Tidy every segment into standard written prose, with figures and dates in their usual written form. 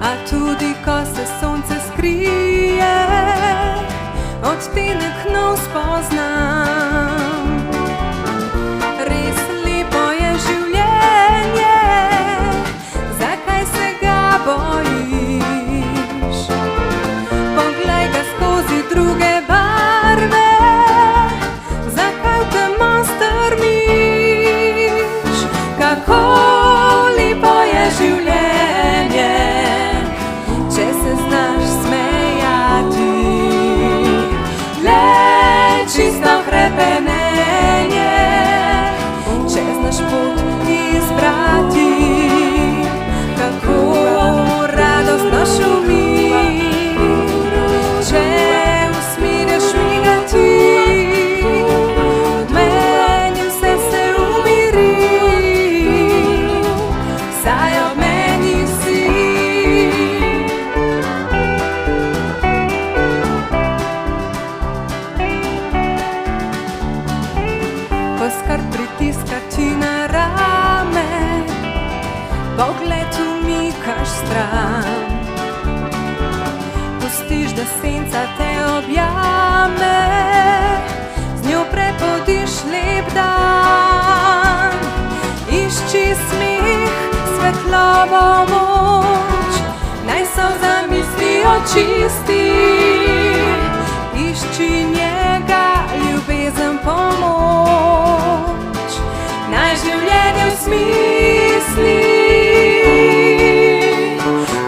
a tudi ko se sonce skrije, odtenek nov spoznam. Res lepo je življenje, zakaj se ga bojiš? Poglej ga skozi druge barve, zakaj v temo strmiš? Kako lepo je življenje, če se znaš smejati. Le čisto hrepenenje, če znaš pot izbrati. Kako radostno šumi, če usmiriš migati. Meni vse se umiri, saj ob meni si. Ko skrb pritiska ti na rame, pogled umikaš stran. Pustiš, da senca te objame, z njo prepodiš lep dan. Išči smeh, svetlobo, moč, naj solza mislijo čisti. Išči njega, ljubezen, pomoč, naj življenje osmisli.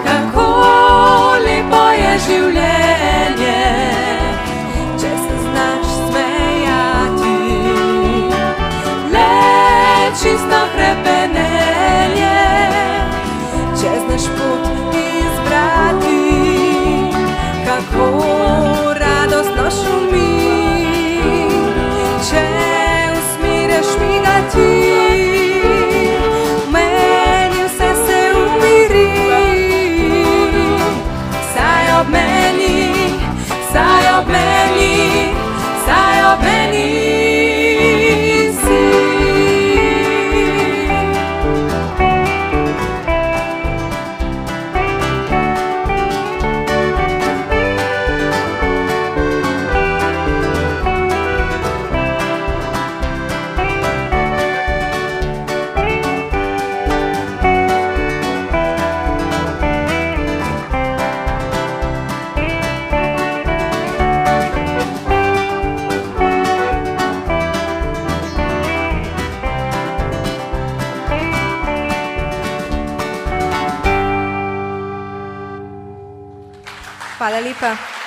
Kako lepo je življenje, če se znaš smejati. Le čisto hrepenenje, če znaš pot izbrati. Kako radostno šumi, če usmiriš migati. Meni vse se umiri, saj ob meni, saj ob meni, saj ob meni si. Hvala lepa.